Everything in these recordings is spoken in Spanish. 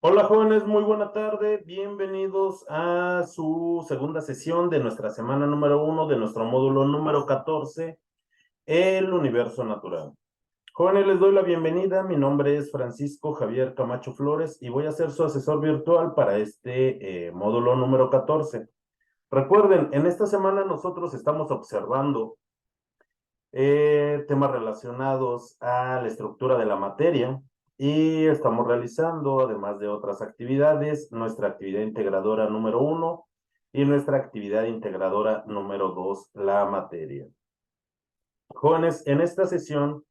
Hola jóvenes, muy buena tarde. Bienvenidos a su segunda sesión de nuestra semana número 1 de nuestro módulo número 14, el universo natural. Jóvenes, les doy la bienvenida. Mi nombre es Francisco Javier Camacho Flores y voy a ser su asesor virtual para este módulo número 14. Recuerden, en esta semana nosotros estamos observando temas relacionados a la estructura de la materia y estamos realizando, además de otras actividades, nuestra actividad integradora número 1 y nuestra actividad integradora número 2, la materia. Jóvenes, en esta sesión,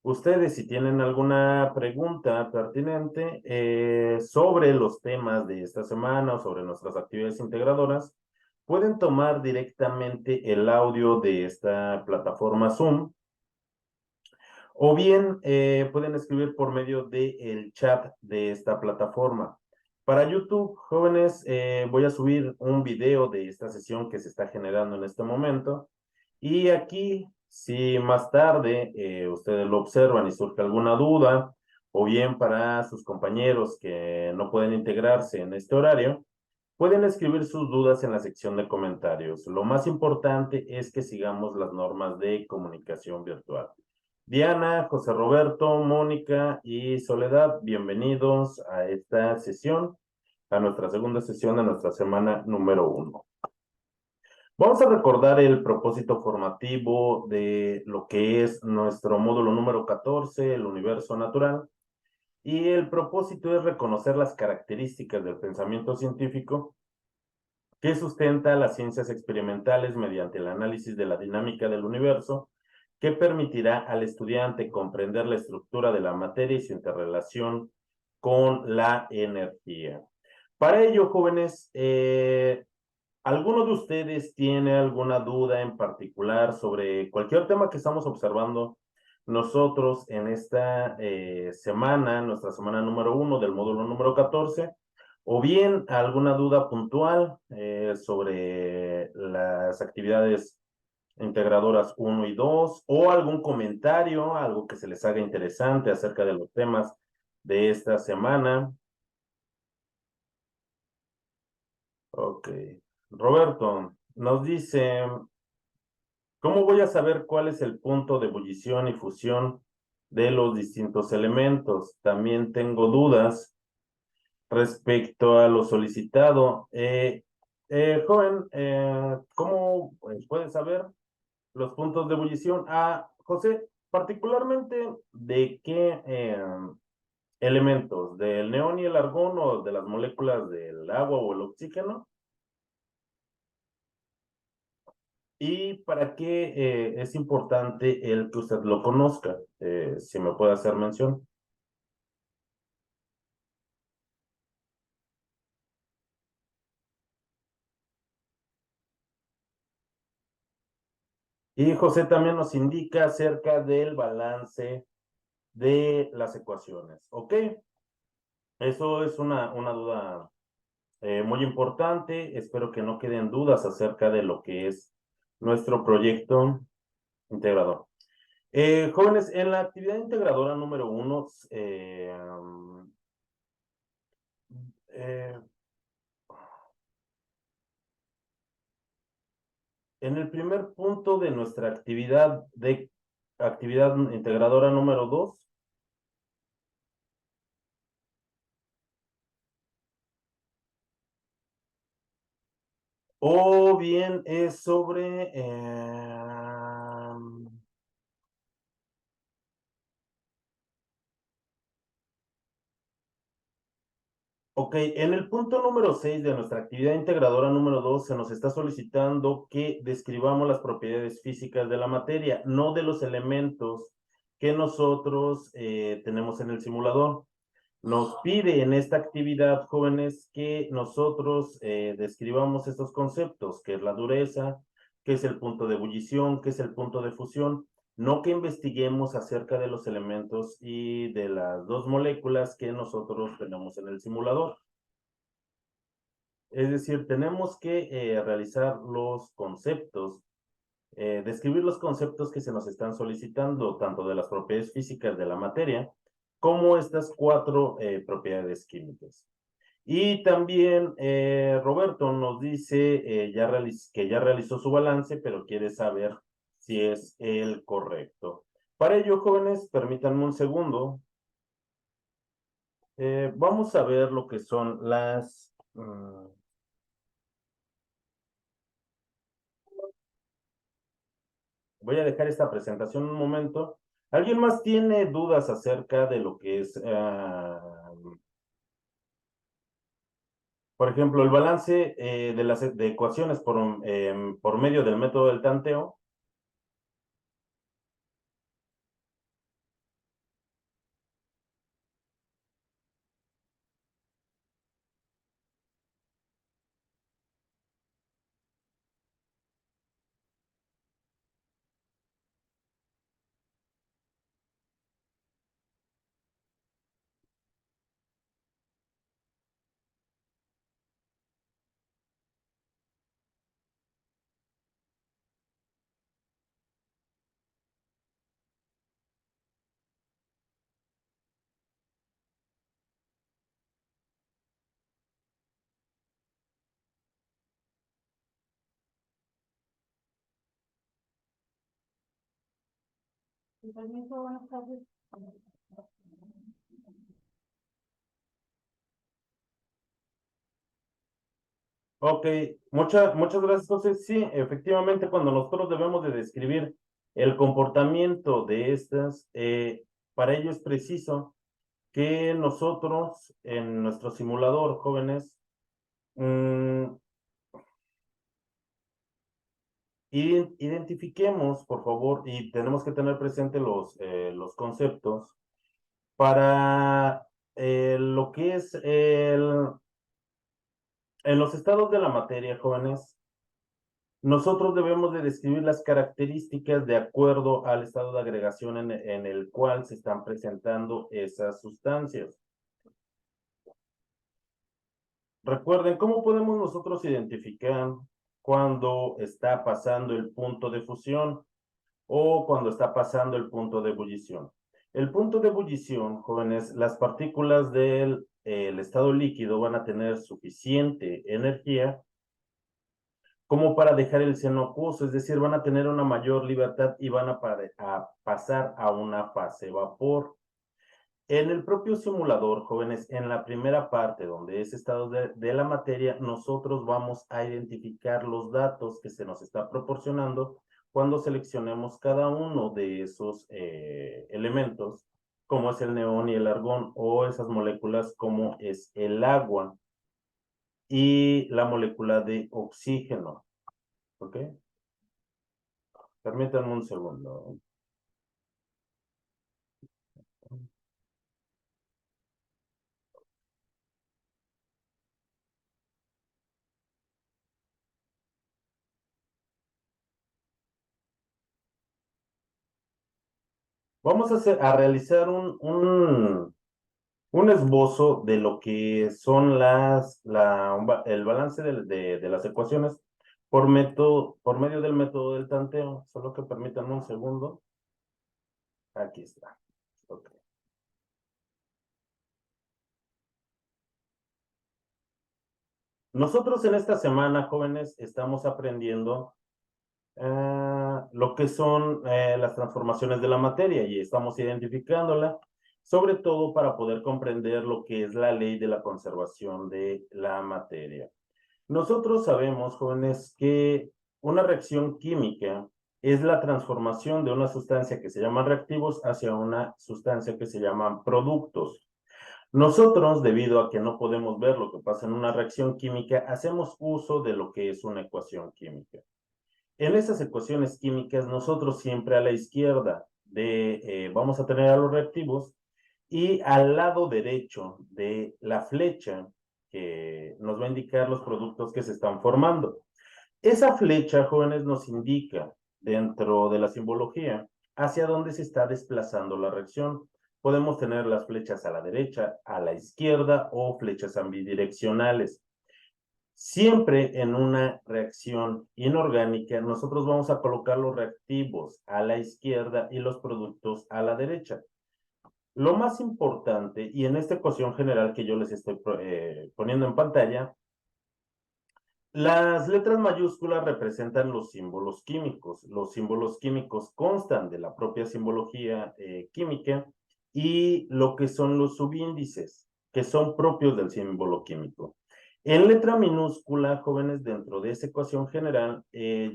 ustedes si tienen alguna pregunta pertinente sobre los temas de esta semana o sobre nuestras actividades integradoras, pueden tomar directamente el audio de esta plataforma Zoom o bien pueden escribir por medio del chat de esta plataforma. Para YouTube, jóvenes, voy a subir un video de esta sesión que se está generando en este momento. Y aquí, si más tarde ustedes lo observan y surge alguna duda, o bien para sus compañeros que no pueden integrarse en este horario, pueden escribir sus dudas en la sección de comentarios. Lo más importante es que sigamos las normas de comunicación virtual. Diana, José Roberto, Mónica y Soledad, bienvenidos a esta sesión, a nuestra segunda sesión de nuestra semana número 1. Vamos a recordar el propósito formativo de lo que es nuestro módulo número 14, el universo natural. Y el propósito es reconocer las características del pensamiento científico que sustenta las ciencias experimentales mediante el análisis de la dinámica del universo, que permitirá al estudiante comprender la estructura de la materia y su interrelación con la energía. Para ello, jóvenes, ¿alguno de ustedes tiene alguna duda en particular sobre cualquier tema que estamos observando nosotros en esta semana, nuestra semana número 1 del módulo número 14? O bien alguna duda puntual sobre las actividades integradoras 1 y 2, o algún comentario, algo que se les haga interesante acerca de los temas de esta semana. Ok. Roberto nos dice, ¿cómo voy a saber cuál es el punto de ebullición y fusión de los distintos elementos? También tengo dudas respecto a lo solicitado. Joven, ¿cómo puedes saber los puntos de ebullición? José, particularmente, ¿de qué elementos? ¿Del neón y el argón o de las moléculas del agua o el oxígeno? ¿Y para qué es importante el que usted lo conozca? Si me puede hacer mención. Y José también nos indica acerca del balance de las ecuaciones. ¿Ok? Eso es una duda muy importante. Espero que no queden dudas acerca de lo que es nuestro proyecto integrador. Jóvenes, en la actividad integradora número 1, eh, en el primer punto de nuestra actividad integradora número 2, o bien es sobre ok, en el punto número 6 de nuestra actividad integradora número 2 se nos está solicitando que describamos las propiedades físicas de la materia, no de los elementos que nosotros tenemos en el simulador. Nos pide en esta actividad, jóvenes, que nosotros describamos estos conceptos, que es la dureza, que es el punto de ebullición, que es el punto de fusión, no que investiguemos acerca de los elementos y de las dos moléculas que nosotros tenemos en el simulador. Es decir, tenemos que realizar los conceptos, describir los conceptos que se nos están solicitando, tanto de las propiedades físicas de la materia, como estas cuatro propiedades químicas. Y también Roberto nos dice que ya realizó su balance, pero quiere saber si es el correcto. Para ello, jóvenes, permítanme un segundo. Vamos a ver lo que son las... voy a dejar esta presentación un momento. ¿Alguien más tiene dudas acerca de lo que es, por ejemplo, el balance de las de ecuaciones por medio del método del tanteo? Ok, muchas gracias, José. Sí, efectivamente, cuando nosotros debemos de describir el comportamiento de estas, para ello es preciso que nosotros en nuestro simulador, jóvenes, mm, identifiquemos, por favor, y tenemos que tener presente los conceptos para lo que es en los estados de la materia, jóvenes. Nosotros debemos de describir las características de acuerdo al estado de agregación en el cual se están presentando esas sustancias. Recuerden, ¿cómo podemos nosotros identificar cuando está pasando el punto de fusión o cuando está pasando el punto de ebullición? El punto de ebullición, jóvenes, las partículas del el estado líquido van a tener suficiente energía como para dejar el seno acuoso, es decir, van a tener una mayor libertad y van a pasar a una fase vapor. En el propio simulador, jóvenes, en la primera parte donde es estado de la materia, nosotros vamos a identificar los datos que se nos está proporcionando cuando seleccionemos cada uno de esos elementos, como es el neón y el argón, o esas moléculas como es el agua y la molécula de oxígeno. ¿Ok? Permítanme un segundo. Vamos a realizar un esbozo de lo que son el balance de las ecuaciones por medio del método del tanteo. Solo que permítanme un segundo. Aquí está. Okay. Nosotros en esta semana, jóvenes, estamos aprendiendo lo que son las transformaciones de la materia y estamos identificándola, sobre todo para poder comprender lo que es la ley de la conservación de la materia. Nosotros sabemos, jóvenes, que una reacción química es la transformación de una sustancia que se llaman reactivos hacia una sustancia que se llaman productos. Nosotros, debido a que no podemos ver lo que pasa en una reacción química, hacemos uso de lo que es una ecuación química. En esas ecuaciones químicas, nosotros siempre a la izquierda vamos a tener a los reactivos y al lado derecho de la flecha que nos va a indicar los productos que se están formando. Esa flecha, jóvenes, nos indica dentro de la simbología hacia dónde se está desplazando la reacción. Podemos tener las flechas a la derecha, a la izquierda o flechas ambidireccionales. Siempre en una reacción inorgánica, nosotros vamos a colocar los reactivos a la izquierda y los productos a la derecha. Lo más importante, y en esta ecuación general que yo les estoy poniendo en pantalla, las letras mayúsculas representan los símbolos químicos. Los símbolos químicos constan de la propia simbología química y lo que son los subíndices, que son propios del símbolo químico. En letra minúscula, jóvenes, dentro de esa ecuación general, se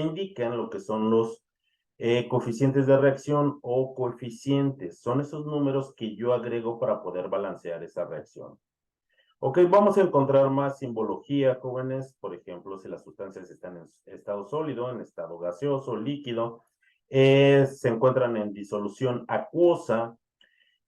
indican lo que son los coeficientes de reacción o coeficientes. Son esos números que yo agrego para poder balancear esa reacción. Ok, vamos a encontrar más simbología, jóvenes. Por ejemplo, si las sustancias están en estado sólido, en estado gaseoso, líquido, se encuentran en disolución acuosa.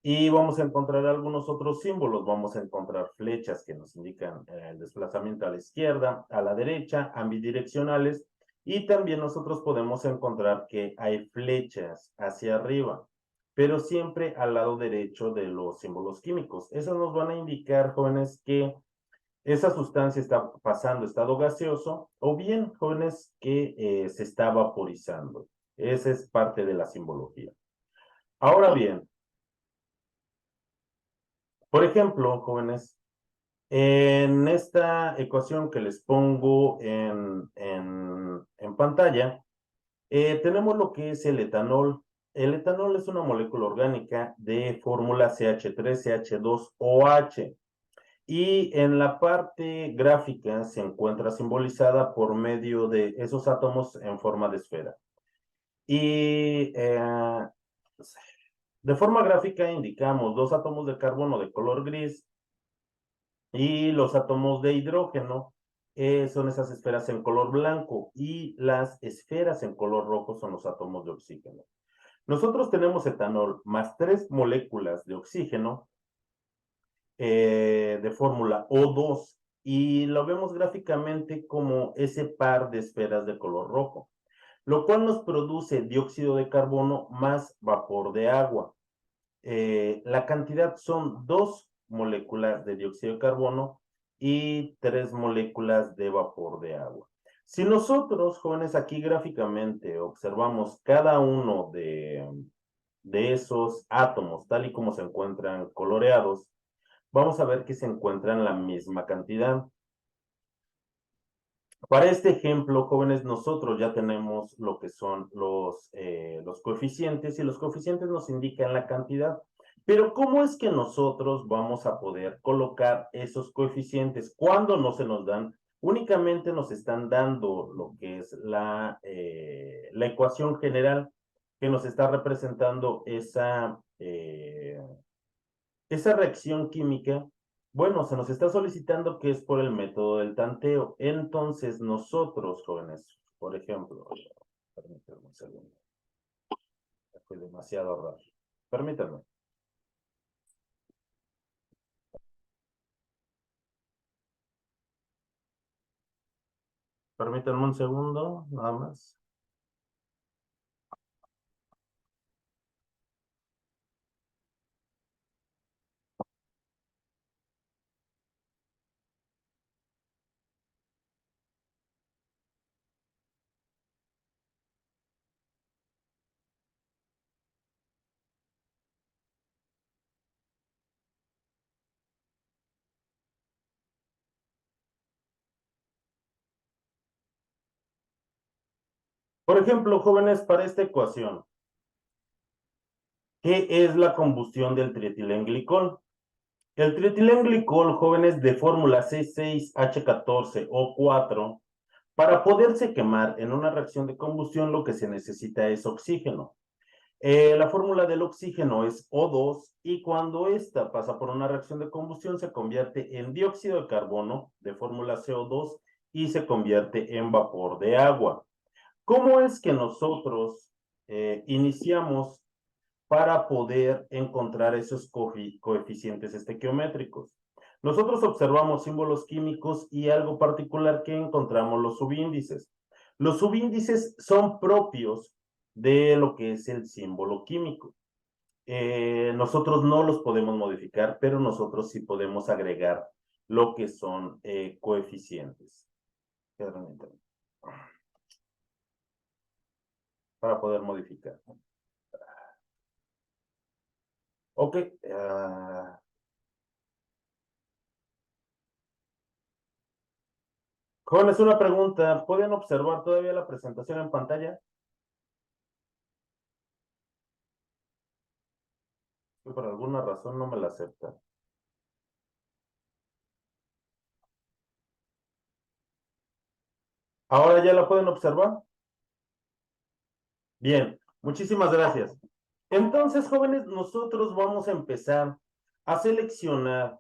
Y vamos a encontrar algunos otros símbolos. Vamos a encontrar flechas que nos indican el desplazamiento a la izquierda, a la derecha, ambidireccionales. Y también nosotros podemos encontrar que hay flechas hacia arriba, pero siempre al lado derecho de los símbolos químicos. Esos nos van a indicar, jóvenes, que esa sustancia está pasando estado gaseoso o bien, jóvenes, que se está vaporizando. Esa es parte de la simbología. Ahora bien, por ejemplo, jóvenes, en esta ecuación que les pongo en pantalla, tenemos lo que es el etanol. El etanol es una molécula orgánica de fórmula CH3CH2OH. Y en la parte gráfica se encuentra simbolizada por medio de esos átomos en forma de esfera. Y de forma gráfica indicamos dos átomos de carbono de color gris y los átomos de hidrógeno son esas esferas en color blanco y las esferas en color rojo son los átomos de oxígeno. Nosotros tenemos etanol más 3 moléculas de oxígeno de fórmula O2 y lo vemos gráficamente como ese par de esferas de color rojo, lo cual nos produce dióxido de carbono más vapor de agua. La cantidad son 2 moléculas de dióxido de carbono y 3 moléculas de vapor de agua. Si nosotros, jóvenes, aquí gráficamente observamos cada uno de esos átomos, tal y como se encuentran coloreados, vamos a ver que se encuentran la misma cantidad. Para este ejemplo, jóvenes, nosotros ya tenemos lo que son los coeficientes y los coeficientes nos indican la cantidad. Pero ¿cómo es que nosotros vamos a poder colocar esos coeficientes cuando no se nos dan? Únicamente nos están dando lo que es la ecuación general que nos está representando esa reacción química. Bueno, se nos está solicitando que es por el método del tanteo. Entonces, nosotros, jóvenes, por ejemplo, permítanme un segundo, fue demasiado raro. Permítanme. Permítanme un segundo, nada más. Por ejemplo, jóvenes, para esta ecuación, ¿qué es la combustión del trietilenglicol? El trietilenglicol, jóvenes, de fórmula C6H14O4, para poderse quemar en una reacción de combustión, lo que se necesita es oxígeno. La fórmula del oxígeno es O2 y cuando esta pasa por una reacción de combustión se convierte en dióxido de carbono de fórmula CO2 y se convierte en vapor de agua. ¿Cómo es que nosotros iniciamos para poder encontrar esos coeficientes estequiométricos? Nosotros observamos símbolos químicos y algo particular que encontramos los subíndices. Los subíndices son propios de lo que es el símbolo químico. Nosotros no los podemos modificar, pero nosotros sí podemos agregar lo que son coeficientes para poder modificar. Ok. Jóvenes, una pregunta. ¿Pueden observar todavía la presentación en pantalla? Que por alguna razón no me la acepta. ¿Ahora ya la pueden observar? Bien, muchísimas gracias. Entonces, jóvenes, nosotros vamos a empezar a seleccionar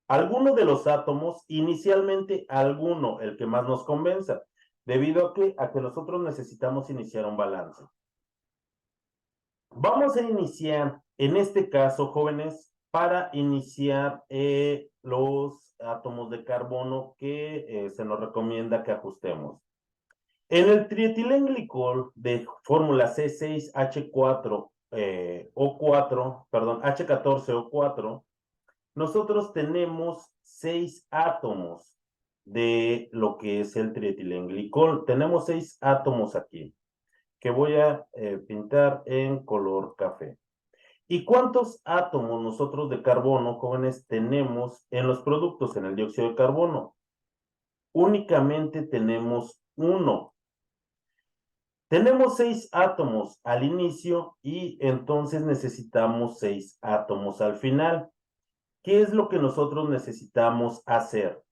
alguno de los átomos, inicialmente alguno, el que más nos convenza, debido a que nosotros necesitamos iniciar un balance. Vamos a iniciar, en este caso, jóvenes, para iniciar los átomos de carbono que se nos recomienda que ajustemos. En el trietilenglicol de fórmula C6H4 O4, perdón, H14O4, nosotros tenemos 6 átomos de lo que es el trietilenglicol. Tenemos 6 átomos aquí, que voy a pintar en color café. ¿Y cuántos átomos nosotros de carbono, jóvenes, tenemos en los productos, en el dióxido de carbono? Únicamente tenemos uno. Tenemos 6 átomos al inicio y entonces necesitamos 6 átomos al final. ¿Qué es lo que nosotros necesitamos hacer?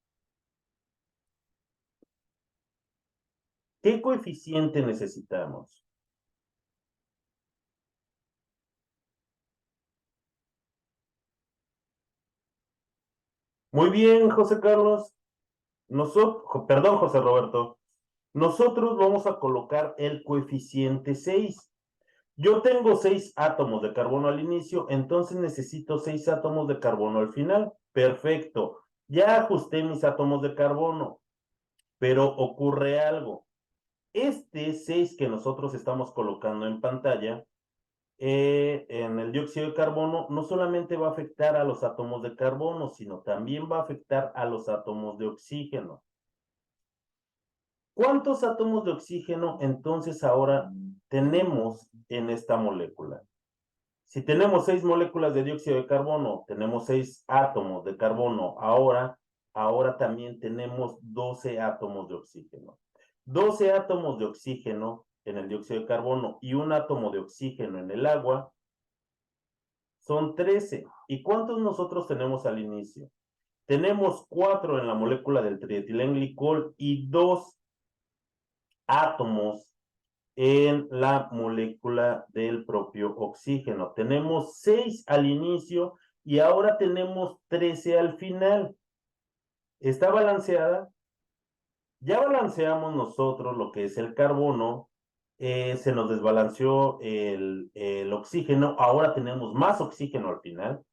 ¿Qué coeficiente necesitamos? Muy bien, José Carlos. Perdón, José Roberto. Nosotros vamos a colocar el coeficiente 6. Yo tengo 6 átomos de carbono al inicio, entonces necesito 6 átomos de carbono al final. Perfecto. Ya ajusté mis átomos de carbono, pero ocurre algo. Este 6 que nosotros estamos colocando en pantalla, en el dióxido de carbono, no solamente va a afectar a los átomos de carbono, sino también va a afectar a los átomos de oxígeno. ¿Cuántos átomos de oxígeno entonces ahora tenemos en esta molécula? Si tenemos 6 moléculas de dióxido de carbono, tenemos 6 átomos de carbono, ahora también tenemos 12 átomos de oxígeno. 12 átomos de oxígeno en el dióxido de carbono y un átomo de oxígeno en el agua son 13. ¿Y cuántos nosotros tenemos al inicio? Tenemos 4 en la molécula del trietilenglicol y 2 átomos en la molécula del propio oxígeno. Tenemos 6 al inicio y ahora tenemos 13 al final. ¿Está balanceada? Ya balanceamos nosotros lo que es el carbono, se nos desbalanceó el oxígeno, ahora tenemos más oxígeno al final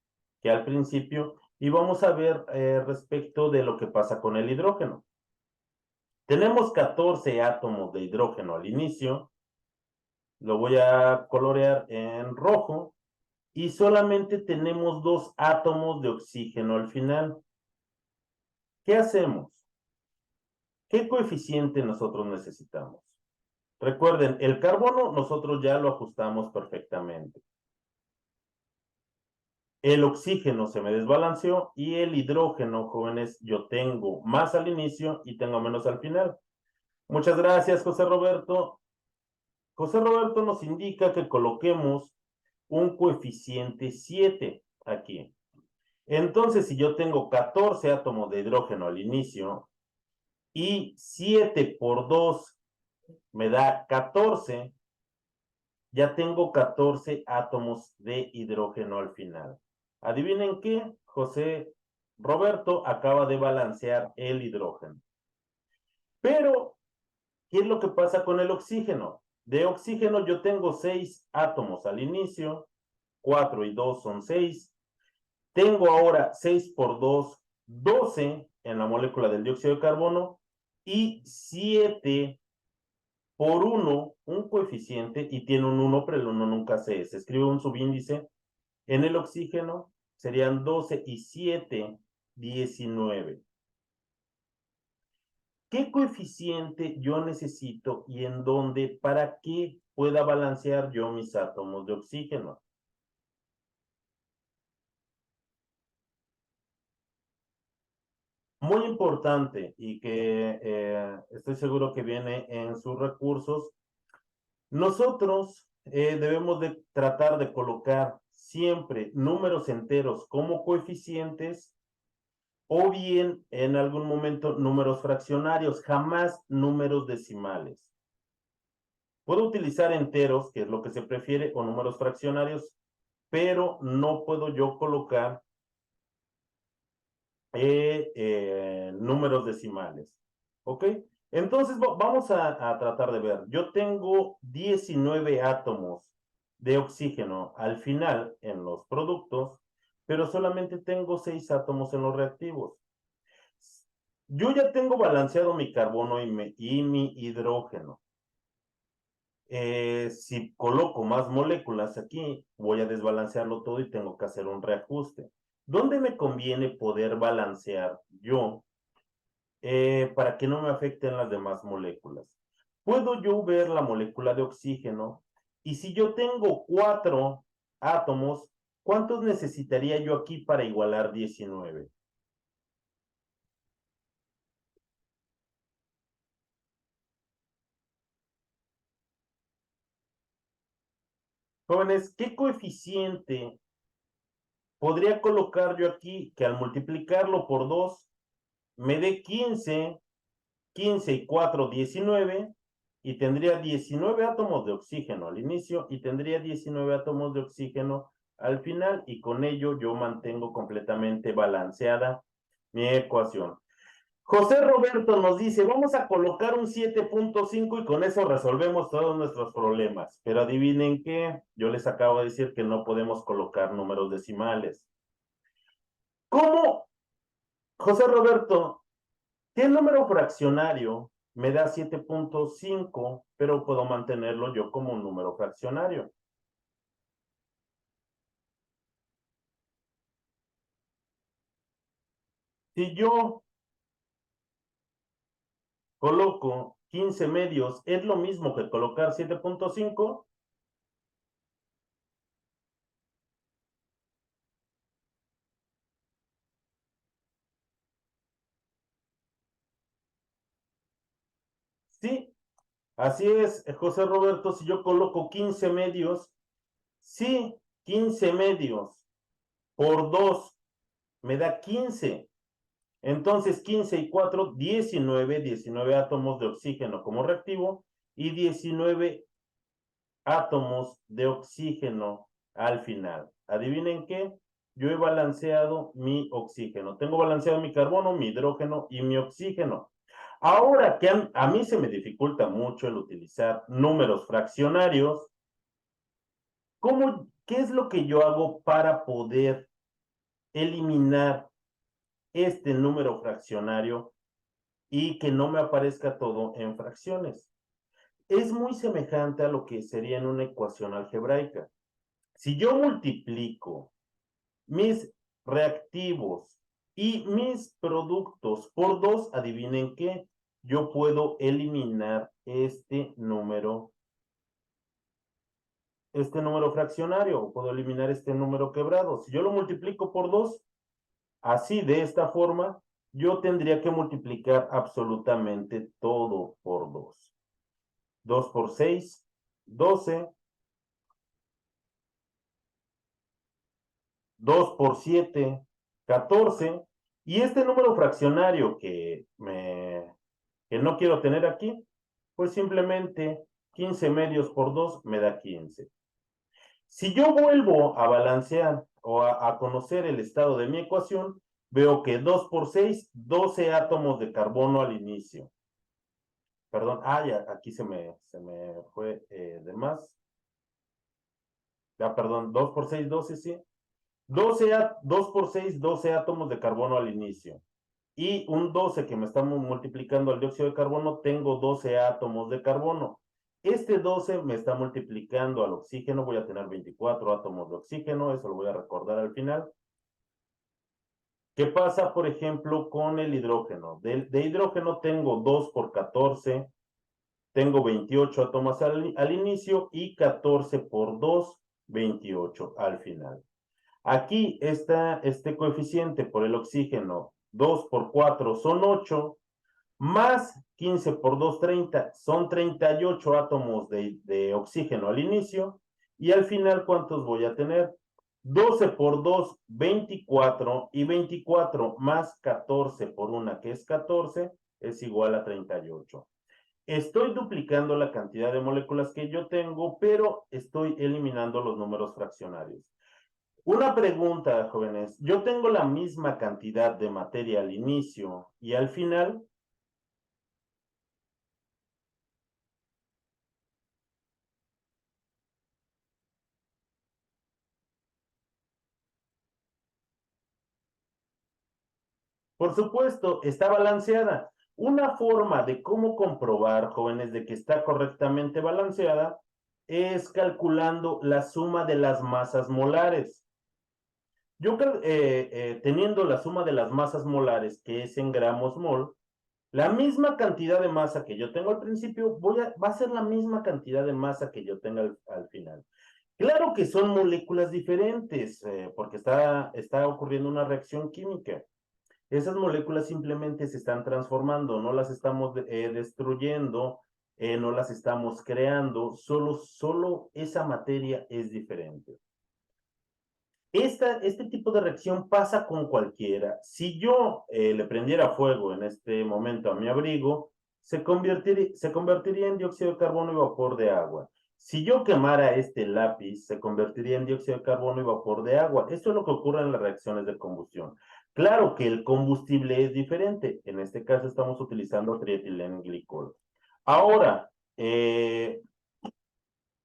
que al principio, y vamos a ver respecto de lo que pasa con el hidrógeno. Tenemos 14 átomos de hidrógeno al inicio, lo voy a colorear en rojo, y solamente tenemos 2 átomos de oxígeno al final. ¿Qué hacemos? ¿Qué coeficiente nosotros necesitamos? Recuerden, el carbono nosotros ya lo ajustamos perfectamente. El oxígeno se me desbalanceó y el hidrógeno, jóvenes, yo tengo más al inicio y tengo menos al final. Muchas gracias, José Roberto. José Roberto nos indica que coloquemos un coeficiente 7 aquí. Entonces, si yo tengo 14 átomos de hidrógeno al inicio y 7 por 2 me da 14, ya tengo 14 átomos de hidrógeno al final. ¿Adivinen qué? José Roberto acaba de balancear el hidrógeno. Pero, ¿qué es lo que pasa con el oxígeno? De oxígeno yo tengo 6 átomos al inicio, 4 y 2 son 6. Tengo ahora 6 por 2, 12 en la molécula del dióxido de carbono y 7 por 1, un coeficiente, y tiene un 1, pero el 1 nunca se escribe un subíndice. En el oxígeno serían 12 y 7, 19. ¿Qué coeficiente yo necesito y en dónde para que pueda balancear yo mis átomos de oxígeno? muy importante y que estoy seguro que viene en sus recursos, nosotros debemos de tratar de colocar siempre números enteros como coeficientes o bien en algún momento números fraccionarios, jamás números decimales. Puedo utilizar enteros, que es lo que se prefiere, o números fraccionarios, pero no puedo yo colocar números decimales. ¿Ok? Entonces vamos a tratar de ver. Yo tengo 19 átomos de oxígeno al final en los productos, pero solamente tengo 6 átomos en los reactivos. Yo ya tengo balanceado mi carbono y mi hidrógeno. Si coloco más moléculas aquí, voy a desbalancearlo todo y tengo que hacer un reajuste. ¿Dónde me conviene poder balancear yo para que no me afecten las demás moléculas? Puedo yo ver la molécula de oxígeno y si yo tengo 4 átomos, ¿cuántos necesitaría yo aquí para igualar 19? Jóvenes, ¿qué coeficiente podría colocar yo aquí que al multiplicarlo por 2 me dé 15, 15 y 4, 19, y tendría 19 átomos de oxígeno al inicio y tendría 19 átomos de oxígeno al final, y con ello yo mantengo completamente balanceada mi ecuación? José Roberto nos dice, vamos a colocar un 7.5 y con eso resolvemos todos nuestros problemas. Pero adivinen qué, yo les acabo de decir que no podemos colocar números decimales. ¿Cómo, José Roberto, qué número fraccionario me da 7.5, pero puedo mantenerlo yo como un número fraccionario? Si yo coloco 15 medios, ¿es lo mismo que colocar 7.5? Sí, así es, José Roberto. Si yo coloco 15 medios, sí, 15 medios por 2 me da 15. Entonces, 15 y 4, 19, 19 átomos de oxígeno como reactivo y 19 átomos de oxígeno al final. ¿Adivinen qué? Yo he balanceado mi oxígeno. Tengo balanceado mi carbono, mi hidrógeno y mi oxígeno. Ahora que a mí se me dificulta mucho el utilizar números fraccionarios, ¿qué es lo que yo hago para poder eliminar este número fraccionario y que no me aparezca todo en fracciones? Es muy semejante a lo que sería en una ecuación algebraica. Si yo multiplico mis reactivos y mis productos por 2, adivinen qué, yo puedo eliminar este número fraccionario, o puedo eliminar este número quebrado. Si yo lo multiplico por 2, así de esta forma, yo tendría que multiplicar absolutamente todo por 2. 2 por 6, 12. 2 por 7, 14. Y este número fraccionario que no quiero tener aquí, pues simplemente 15 medios por 2 me da 15. Si yo vuelvo a balancear o a conocer el estado de mi ecuación, veo que 2 por 6, 12 átomos de carbono al inicio. Perdón, ya, aquí se me fue de más. Ya, perdón, 2 por 6, 12, sí. 2 por 6, 12 átomos de carbono al inicio. Y un 12 que me estamos multiplicando al dióxido de carbono, tengo 12 átomos de carbono. Este 12 me está multiplicando al oxígeno, voy a tener 24 átomos de oxígeno, eso lo voy a recordar al final. ¿Qué pasa, por ejemplo, con el hidrógeno? De hidrógeno tengo 2 por 14, tengo 28 átomos al inicio y 14 por 2, 28 al final. Aquí está este coeficiente por el oxígeno 2 por 4 son 8, más 15 por 2, 30, son 38 átomos de oxígeno al inicio, y al final, ¿cuántos voy a tener? 12 por 2, 24, y 24 más 14 por 1, que es 14, es igual a 38. Estoy duplicando la cantidad de moléculas que yo tengo, pero estoy eliminando los números fraccionarios. Una pregunta, jóvenes. ¿Yo tengo la misma cantidad de materia al inicio y al final? Por supuesto, está balanceada. Una forma de cómo comprobar, jóvenes, de que está correctamente balanceada es calculando la suma de las masas molares. Yo teniendo la suma de las masas molares, que es en gramos mol, la misma cantidad de masa que yo tengo al principio va a ser la misma cantidad de masa que yo tenga al final. Claro que son moléculas diferentes, porque está ocurriendo una reacción química. Esas moléculas simplemente se están transformando, no las estamos destruyendo, no las estamos creando, solo esa materia es diferente. Este tipo de reacción pasa con cualquiera. Si yo le prendiera fuego en este momento a mi abrigo, se convertiría en dióxido de carbono y vapor de agua. Si yo quemara este lápiz, se convertiría en dióxido de carbono y vapor de agua. Esto es lo que ocurre en las reacciones de combustión. Claro que el combustible es diferente. En este caso estamos utilizando trietilenglicol. Ahora,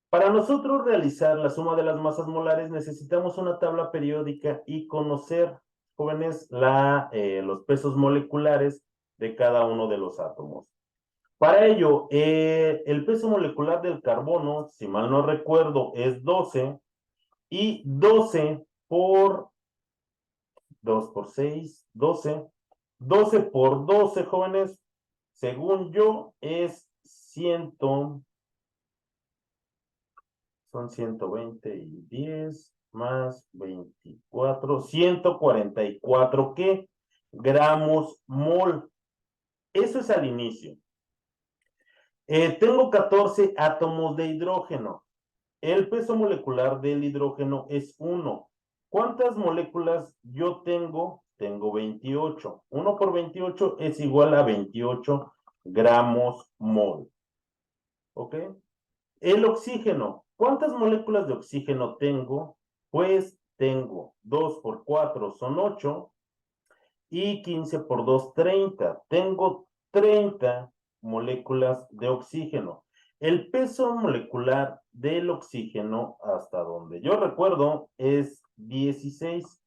para nosotros realizar la suma de las masas molares necesitamos una tabla periódica y conocer, jóvenes, los pesos moleculares de cada uno de los átomos. Para ello, el peso molecular del carbono, si mal no recuerdo, es 12, y 12 por 2 por 6, 12. 12 por 12, jóvenes, según yo, es 100. Son 120 y 10 más 24, 144, ¿qué? Gramos mol. Eso es al inicio. Tengo 14 átomos de hidrógeno. El peso molecular del hidrógeno es 1. ¿Cuántas moléculas yo tengo? Tengo 28. 1 por 28 es igual a 28 gramos mol. ¿Ok? El oxígeno. ¿Cuántas moléculas de oxígeno tengo? Pues tengo 2 por 4 son 8, y 15 por 2, 30. Tengo 30 moléculas de oxígeno. El peso molecular del oxígeno, hasta donde yo recuerdo, es 16.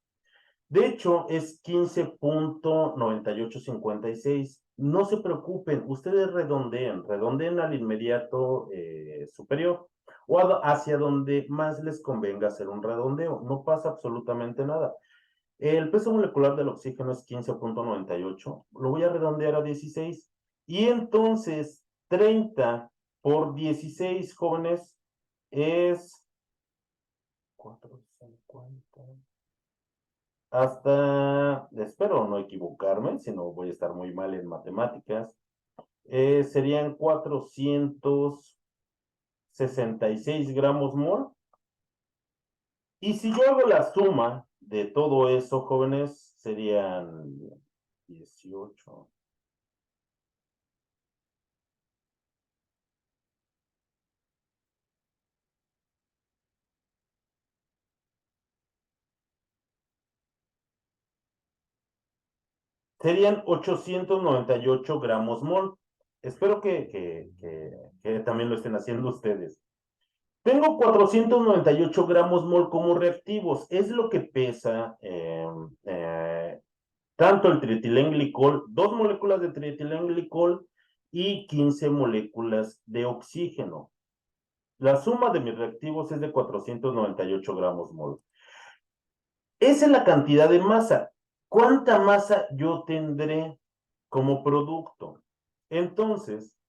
De hecho, es 15.9856. No se preocupen, ustedes redondeen al inmediato superior, o hacia donde más les convenga hacer un redondeo. No pasa absolutamente nada. El peso molecular del oxígeno es 15.98. Lo voy a redondear a 16. Y entonces 30 por 16, jóvenes, es 450. Espero no equivocarme, si no voy a estar muy mal en matemáticas, serían 466 gramos mol. Y si yo hago la suma de todo eso, jóvenes, serían 18. Serían 898 gramos mol. Espero que también lo estén haciendo ustedes. Tengo 498 gramos mol como reactivos. Es lo que pesa tanto el trietilenglicol, 2 moléculas de trietilenglicol y 15 moléculas de oxígeno. La suma de mis reactivos es de 498 gramos mol. Esa es la cantidad de masa. ¿Cuánta masa yo tendré como producto? Entonces,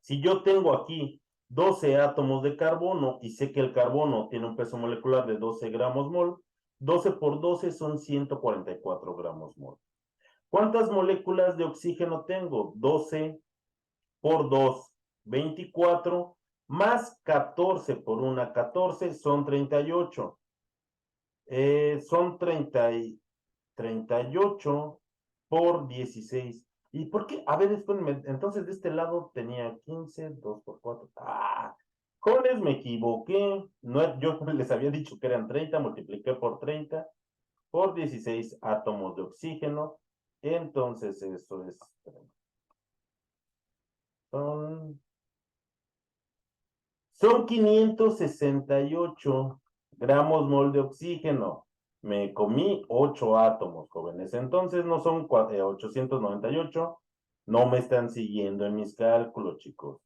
si yo tengo aquí 12 átomos de carbono y sé que el carbono tiene un peso molecular de 12 gramos mol, 12 por 12 son 144 gramos mol. ¿Cuántas moléculas de oxígeno tengo? 12 por 2, 24, más 14 por 1, 14, son 38. Son 38 por 16. ¿Y por qué? A ver, espérenme. Entonces, de este lado tenía 15, 2 por 4. ¡Ah! Jóvenes, me equivoqué. No, yo les había dicho que eran 30, multipliqué por 30, por 16 átomos de oxígeno. Entonces, eso es. Son, son 568 gramos mol de oxígeno. Me comí 8 átomos, jóvenes. Entonces no son 898. No me están siguiendo en mis cálculos, chicos.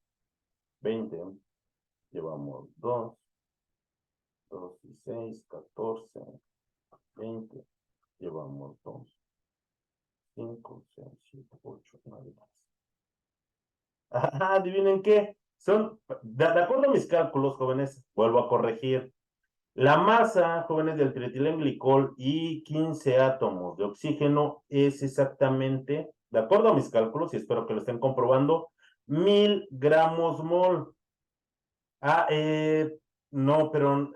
20. Llevamos 2, 2 y 6, 14, 20. Llevamos 2, 5, 6, 7, 8, 9, 10. Ajá, adivinen qué. Son, de acuerdo a mis cálculos, jóvenes, vuelvo a corregir. La masa, jóvenes, del trietilenglicol y 15 átomos de oxígeno es exactamente, de acuerdo a mis cálculos, y espero que lo estén comprobando, 1000 gramos mol. Ah, no, pero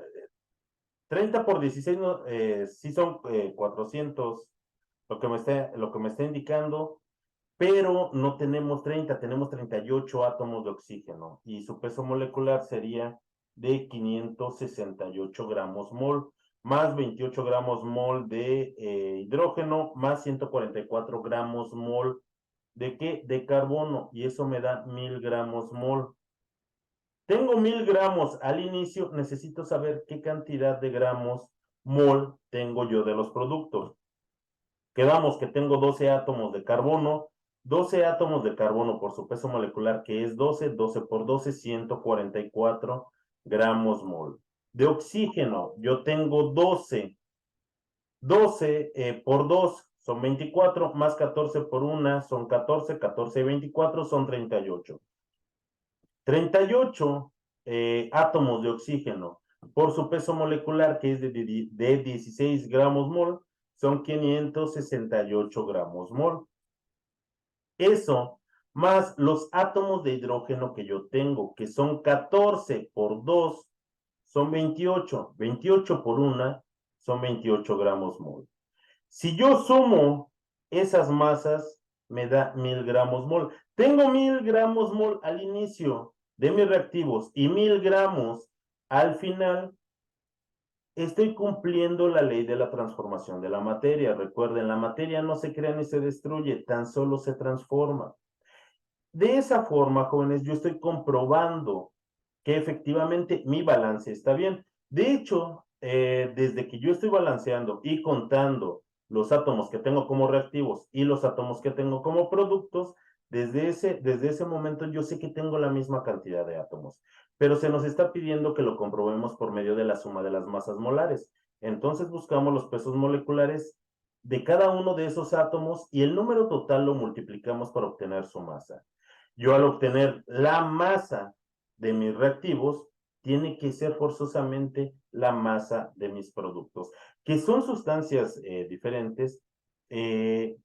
30 por 16 no, sí son 400, lo que me está indicando, pero no tenemos 30, tenemos 38 átomos de oxígeno y su peso molecular sería de 568 gramos mol, más 28 gramos mol de hidrógeno, más 144 gramos mol de ¿qué? De carbono, y eso me da 1000 gramos mol. Tengo 1000 gramos al inicio, necesito saber qué cantidad de gramos mol tengo yo de los productos. Quedamos que tengo 12 átomos de carbono, 12 átomos de carbono por su peso molecular, que es 12, 12 por 12, 144 gramos mol. De oxígeno, yo tengo 12, 12 por 2 son 24, más 14 por 1 son 14, 14 y 24 son 38. 38 átomos de oxígeno por su peso molecular, que es de 16 gramos mol, son 568 gramos mol. Eso más los átomos de hidrógeno que yo tengo, que son 14 por 2, son 28. 28 por 1 son 28 gramos mol. Si yo sumo esas masas, me da 1000 gramos mol. Tengo 1000 gramos mol al inicio de mis reactivos y 1000 gramos al final. Estoy cumpliendo la ley de la transformación de la materia. Recuerden, la materia no se crea ni se destruye, tan solo se transforma. De esa forma, jóvenes, yo estoy comprobando que efectivamente mi balance está bien. De hecho, desde que yo estoy balanceando y contando los átomos que tengo como reactivos y los átomos que tengo como productos, desde ese momento yo sé que tengo la misma cantidad de átomos, pero se nos está pidiendo que lo comprobemos por medio de la suma de las masas molares. Entonces buscamos los pesos moleculares de cada uno de esos átomos y el número total lo multiplicamos para obtener su masa. Yo al obtener la masa de mis reactivos, tiene que ser forzosamente la masa de mis productos, que son sustancias diferentes,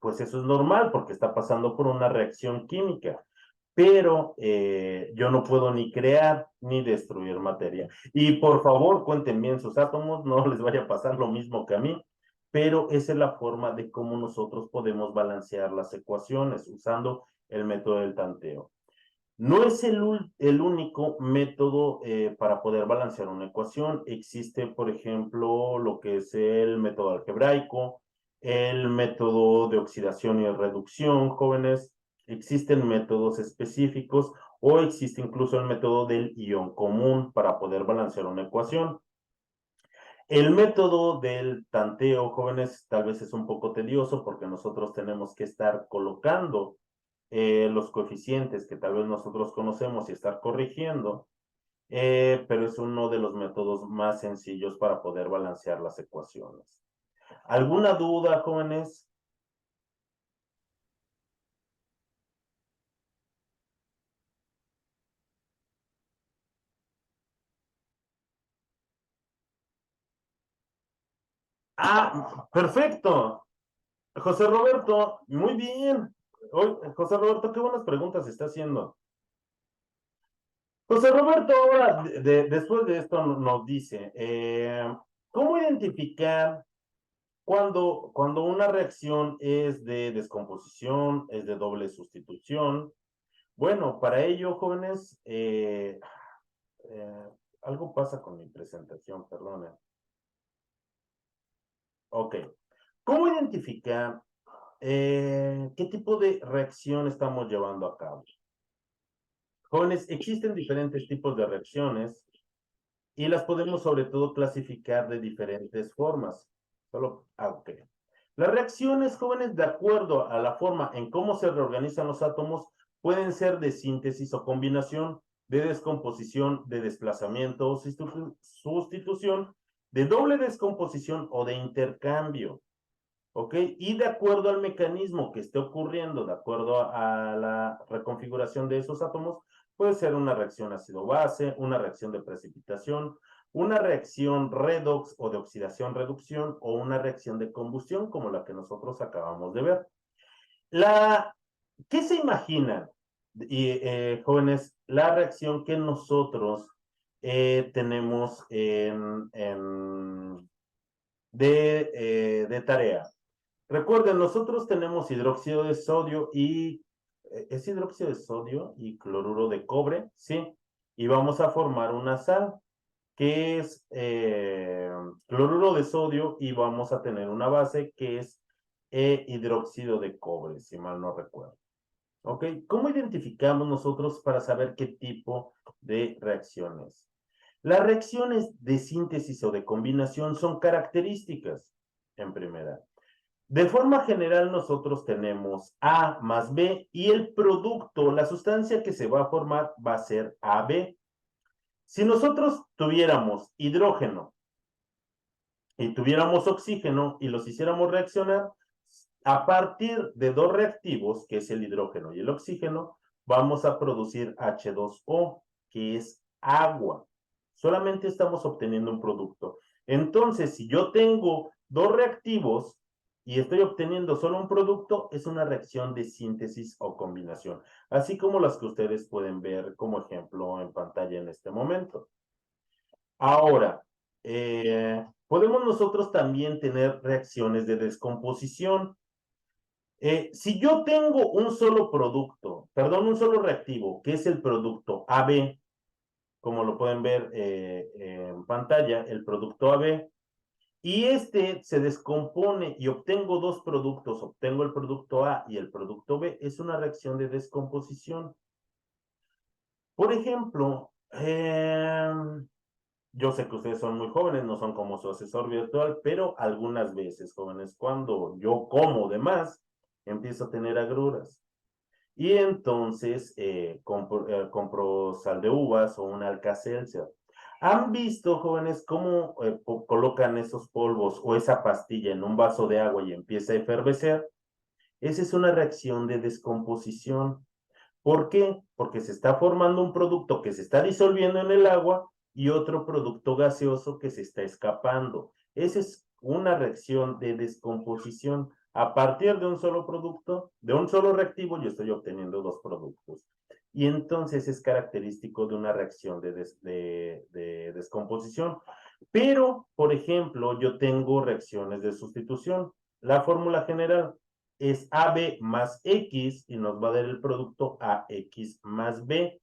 pues eso es normal porque está pasando por una reacción química, pero yo no puedo ni crear ni destruir materia. Y por favor, cuenten bien sus átomos, no les vaya a pasar lo mismo que a mí, pero esa es la forma de cómo nosotros podemos balancear las ecuaciones usando el método del tanteo. No es el único método para poder balancear una ecuación. Existe, por ejemplo, lo que es el método algebraico, el método de oxidación y reducción, jóvenes. Existen métodos específicos o existe incluso el método del ion común para poder balancear una ecuación. El método del tanteo, jóvenes, tal vez es un poco tedioso porque nosotros tenemos que estar colocando los coeficientes que tal vez nosotros conocemos y estar corrigiendo, pero es uno de los métodos más sencillos para poder balancear las ecuaciones. ¿Alguna duda, jóvenes? Ah, perfecto. José Roberto, muy bien. José Roberto, qué buenas preguntas está haciendo. José Roberto, ahora, después de esto, nos dice, ¿cómo identificar cuando una reacción es de descomposición, es de doble sustitución? Bueno, para ello, jóvenes, eh, algo pasa con mi presentación, perdone. Ok. ¿Cómo identificar qué tipo de reacción estamos llevando a cabo? Jóvenes, existen diferentes tipos de reacciones y las podemos sobre todo clasificar de diferentes formas. Ok. Las reacciones, jóvenes, de acuerdo a la forma en cómo se reorganizan los átomos, pueden ser de síntesis o combinación, de descomposición, de desplazamiento o sustitución, de doble descomposición o de intercambio. ¿Ok? Y de acuerdo al mecanismo que esté ocurriendo, de acuerdo a la reconfiguración de esos átomos, puede ser una reacción ácido-base, una reacción de precipitación, una reacción redox o de oxidación-reducción o una reacción de combustión como la que nosotros acabamos de ver. ¿Qué se imaginan, jóvenes, la reacción que nosotros tenemos de tarea? Recuerden, nosotros tenemos hidróxido de sodio y es hidróxido de sodio y cloruro de cobre, ¿sí? Y vamos a formar una sal que es cloruro de sodio y vamos a tener una base que es hidróxido de cobre, si mal no recuerdo. ¿Ok? ¿Cómo identificamos nosotros para saber qué tipo de reacciones? Las reacciones de síntesis o de combinación son características, en primera. De forma general, nosotros tenemos A más B y el producto, la sustancia que se va a formar va a ser AB. Si nosotros tuviéramos hidrógeno y tuviéramos oxígeno y los hiciéramos reaccionar, a partir de dos reactivos, que es el hidrógeno y el oxígeno, vamos a producir H2O, que es agua. Solamente estamos obteniendo un producto. Entonces, si yo tengo dos reactivos y estoy obteniendo solo un producto, es una reacción de síntesis o combinación, así como las que ustedes pueden ver como ejemplo en pantalla en este momento. Ahora, podemos nosotros también tener reacciones de descomposición. Si yo tengo un solo producto, perdón, un solo reactivo, que es el producto AB, como lo pueden ver en pantalla, el producto AB, y este se descompone y obtengo dos productos, obtengo el producto A y el producto B, es una reacción de descomposición. Por ejemplo, yo sé que ustedes son muy jóvenes, no son como su asesor virtual, pero algunas veces, jóvenes, cuando yo como de más, empiezo a tener agruras. Y entonces compro sal de uvas o un Alka-Seltzer. ¿Han visto, jóvenes, cómo colocan esos polvos o esa pastilla en un vaso de agua y empieza a efervecer? Esa es una reacción de descomposición. ¿Por qué? Porque se está formando un producto que se está disolviendo en el agua y otro producto gaseoso que se está escapando. Esa es una reacción de descomposición. A partir de un solo producto, de un solo reactivo, yo estoy obteniendo dos productos. Y entonces es característico de una reacción de descomposición. Pero, por ejemplo, yo tengo reacciones de sustitución. La fórmula general es AB más X y nos va a dar el producto AX más B.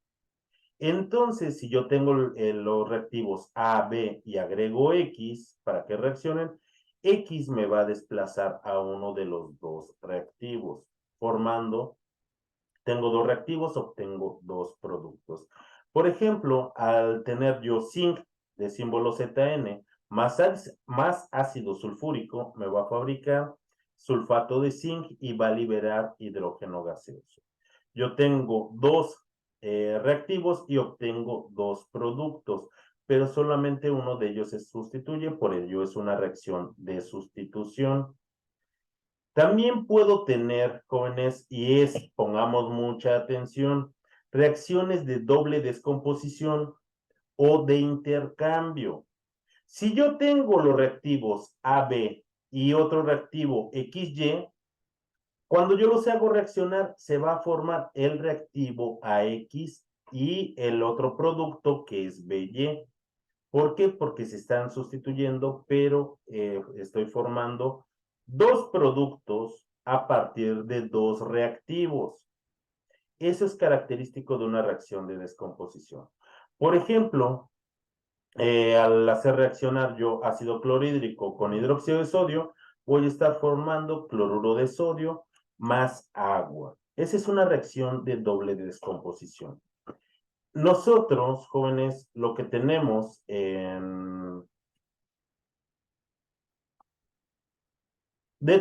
Entonces, si yo tengo los reactivos A, B y agrego X para que reaccionen, X me va a desplazar a uno de los dos reactivos, formando, tengo dos reactivos, obtengo dos productos. Por ejemplo, al tener yo zinc de símbolo ZN más ácido sulfúrico, me va a fabricar sulfato de zinc y va a liberar hidrógeno gaseoso. Yo tengo dos reactivos y obtengo dos productos, pero solamente uno de ellos se sustituye, por ello es una reacción de sustitución. También puedo tener, jóvenes, y pongamos mucha atención, reacciones de doble descomposición o de intercambio. Si yo tengo los reactivos AB y otro reactivo XY, Cuando yo los hago reaccionar, se va a formar el reactivo AX y el otro producto que es BY. ¿Por qué? Porque se están sustituyendo, pero estoy formando dos productos a partir de dos reactivos. Eso es característico de una reacción de descomposición. Por ejemplo, al hacer reaccionar yo ácido clorhídrico con hidróxido de sodio, voy a estar formando cloruro de sodio más agua. Esa es una reacción de doble descomposición. Nosotros, jóvenes, lo que tenemos de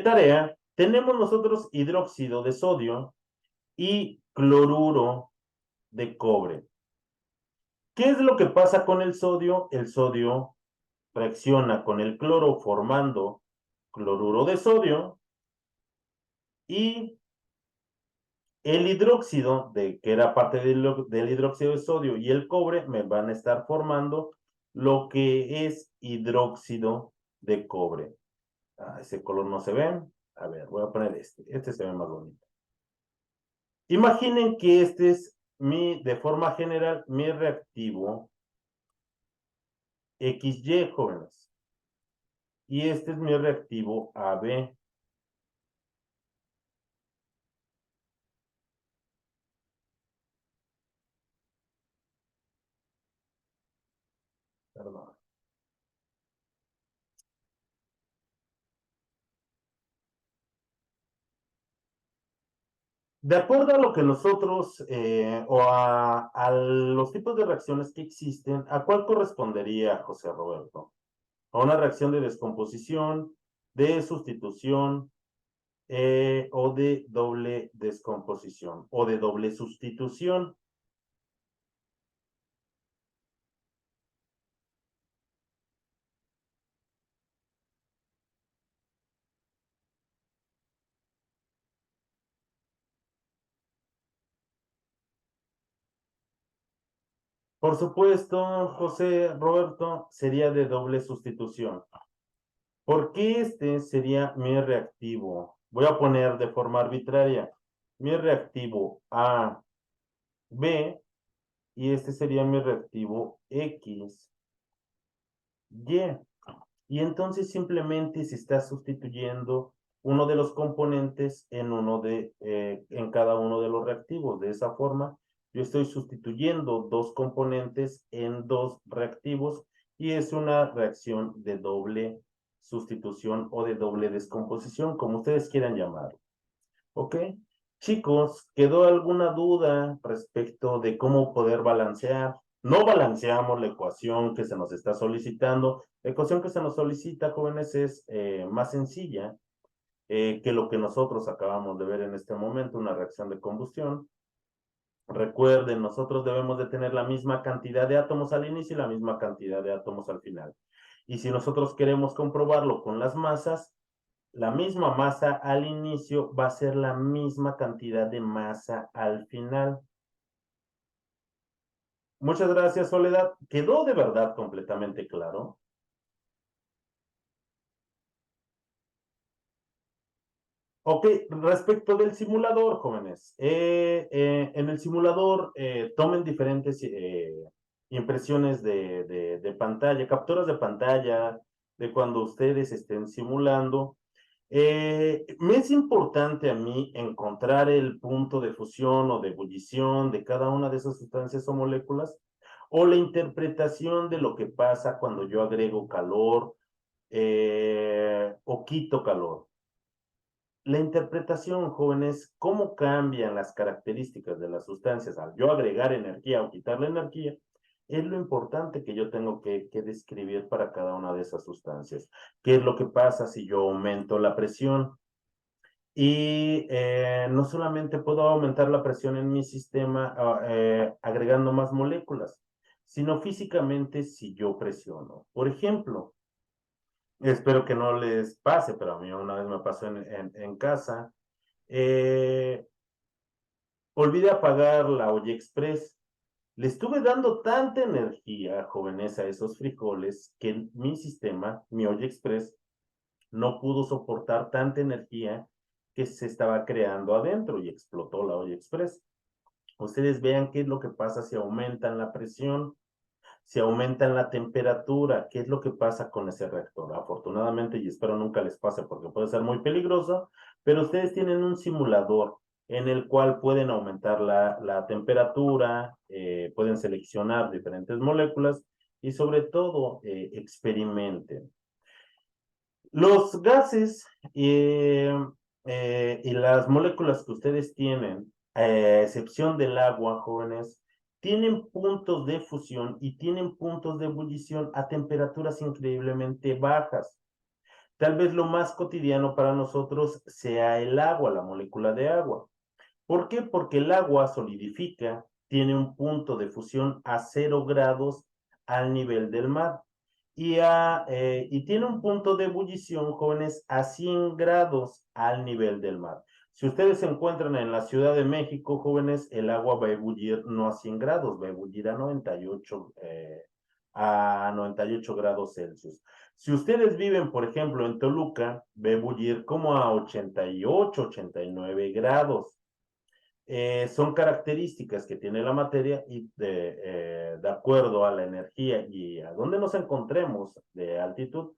tarea, tenemos nosotros hidróxido de sodio y cloruro de cobre. ¿Qué es lo que pasa con el sodio? El sodio reacciona con el cloro formando cloruro de sodio y el hidróxido, que era parte del hidróxido de sodio y el cobre, me van a estar formando lo que es hidróxido de cobre. Ese color no se ve. A ver, voy a poner este. Este se ve más bonito. Imaginen que este es de forma general, mi reactivo XY, jóvenes. Y este es mi reactivo AB. Perdón. De acuerdo a lo que nosotros, a los tipos de reacciones que existen, ¿a cuál correspondería, José Roberto? A una reacción de descomposición, de sustitución, o de doble descomposición, o de doble sustitución. Por supuesto, José Roberto, sería de doble sustitución. Porque este sería mi reactivo. Voy a poner de forma arbitraria mi reactivo A, B, y este sería mi reactivo X, Y. Y entonces simplemente se está sustituyendo uno de los componentes en cada uno de los reactivos. De esa forma, yo estoy sustituyendo dos componentes en dos reactivos y es una reacción de doble sustitución o de doble descomposición, como ustedes quieran llamarlo. ¿Ok? Chicos, ¿quedó alguna duda respecto de cómo poder balancear? No balanceamos la ecuación que se nos está solicitando. La ecuación que se nos solicita, jóvenes, es más sencilla que lo que nosotros acabamos de ver en este momento, una reacción de combustión. Recuerden, nosotros debemos de tener la misma cantidad de átomos al inicio y la misma cantidad de átomos al final. Y si nosotros queremos comprobarlo con las masas, la misma masa al inicio va a ser la misma cantidad de masa al final. Muchas gracias, Soledad. ¿Quedó de verdad completamente claro? Ok, respecto del simulador, jóvenes. En el simulador tomen diferentes impresiones de pantalla, capturas de pantalla de cuando ustedes estén simulando. Me es importante a mí encontrar el punto de fusión o de ebullición de cada una de esas sustancias o moléculas, o la interpretación de lo que pasa cuando yo agrego calor o quito calor. La interpretación, jóvenes, cómo cambian las características de las sustancias al yo agregar energía o quitarle energía, es lo importante que yo tengo que describir para cada una de esas sustancias. ¿Qué es lo que pasa si yo aumento la presión? Y no solamente puedo aumentar la presión en mi sistema agregando más moléculas, sino físicamente si yo presiono. Por ejemplo, espero que no les pase, pero a mí una vez me pasó en casa. Eh, Olvidé apagar la olla express. Le estuve dando tanta energía, jóvenes, a esos frijoles que mi sistema, mi olla express, no pudo soportar tanta energía que se estaba creando adentro y explotó la olla express. Ustedes vean qué es lo que pasa si aumentan la presión, si aumentan la temperatura, qué es lo que pasa con ese reactor. Afortunadamente, y espero nunca les pase porque puede ser muy peligroso, pero ustedes tienen un simulador en el cual pueden aumentar la temperatura, pueden seleccionar diferentes moléculas y sobre todo experimenten. Los gases y las moléculas que ustedes tienen, a excepción del agua, jóvenes, tienen puntos de fusión y tienen puntos de ebullición a temperaturas increíblemente bajas. Tal vez lo más cotidiano para nosotros sea el agua, la molécula de agua. ¿Por qué? Porque el agua solidifica, tiene un punto de fusión a 0 grados al nivel del mar y tiene un punto de ebullición, jóvenes, a 100 grados al nivel del mar. Si ustedes se encuentran en la Ciudad de México, jóvenes, el agua va a ebullir no a 100 grados, va a ebullir a 98 grados Celsius. Si ustedes viven, por ejemplo, en Toluca, va a ebullir como a 88, 89 grados. Son características que tiene la materia y de acuerdo a la energía y a donde nos encontremos de altitud,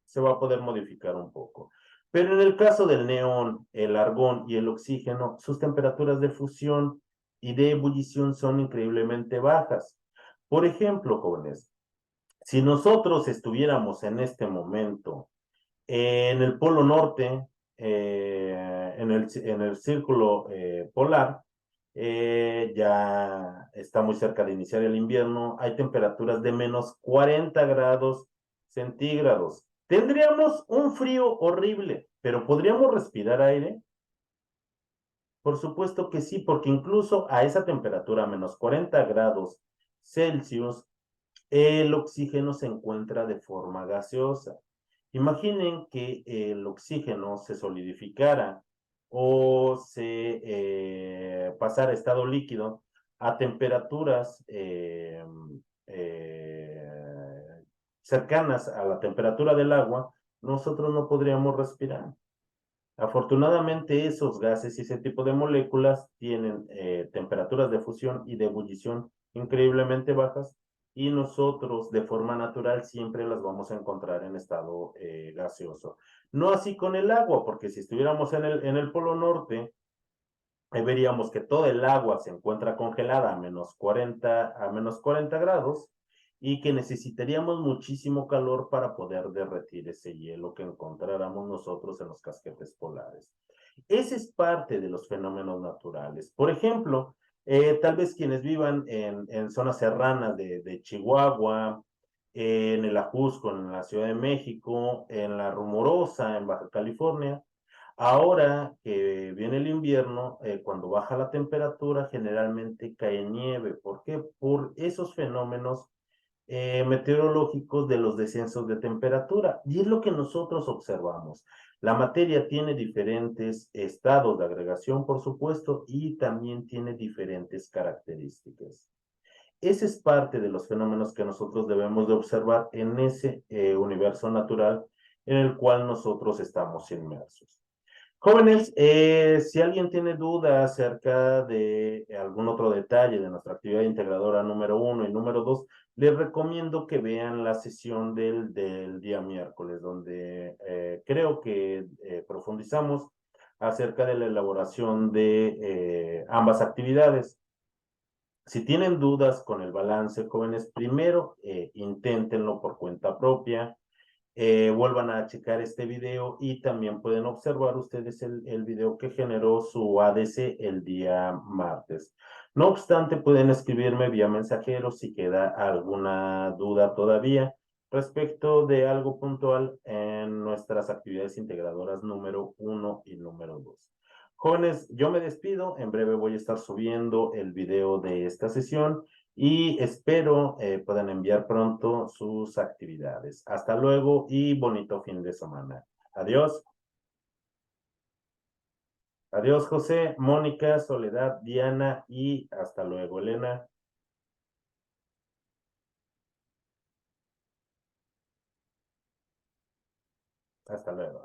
se va a poder modificar un poco. Pero en el caso del neón, el argón y el oxígeno, sus temperaturas de fusión y de ebullición son increíblemente bajas. Por ejemplo, jóvenes, si nosotros estuviéramos en este momento en el Polo Norte, en el círculo polar, ya está muy cerca de iniciar el invierno, hay temperaturas de menos 40 grados centígrados. Tendríamos un frío horrible, pero ¿podríamos respirar aire? Por supuesto que sí, porque incluso a esa temperatura, menos 40 grados Celsius, el oxígeno se encuentra de forma gaseosa. Imaginen que el oxígeno se solidificara o se pasara a estado líquido a temperaturas cercanas a la temperatura del agua, nosotros no podríamos respirar. Afortunadamente, esos gases y ese tipo de moléculas tienen temperaturas de fusión y de ebullición increíblemente bajas y nosotros de forma natural siempre las vamos a encontrar en estado gaseoso. No así con el agua, porque si estuviéramos en el Polo Norte, veríamos que toda el agua se encuentra congelada a menos 40 grados y que necesitaríamos muchísimo calor para poder derretir ese hielo que encontráramos nosotros en los casquetes polares. Ese es parte de los fenómenos naturales. Por ejemplo, tal vez quienes vivan en zonas serranas de Chihuahua, en el Ajusco, en la Ciudad de México, en la Rumorosa, en Baja California, ahora que viene el invierno, cuando baja la temperatura, generalmente cae nieve. ¿Por qué? Por esos fenómenos meteorológicos de los descensos de temperatura. Y es lo que nosotros observamos. La materia tiene diferentes estados de agregación, por supuesto, y también tiene diferentes características. Ese es parte de los fenómenos que nosotros debemos de observar en ese universo natural en el cual nosotros estamos inmersos. Jóvenes, si alguien tiene duda acerca de algún otro detalle de nuestra actividad integradora número 1 y número 2, les recomiendo que vean la sesión del día miércoles, donde creo que profundizamos acerca de la elaboración de ambas actividades. Si tienen dudas con el balance, jóvenes, primero inténtenlo por cuenta propia, vuelvan a checar este video y también pueden observar ustedes el video que generó su ADC el día martes. No obstante, pueden escribirme vía mensajero si queda alguna duda todavía respecto de algo puntual en nuestras actividades integradoras número 1 y número 2. Jóvenes, yo me despido. En breve voy a estar subiendo el video de esta sesión y espero puedan enviar pronto sus actividades. Hasta luego y bonito fin de semana. Adiós. Adiós, José, Mónica, Soledad, Diana y hasta luego, Elena. Hasta luego.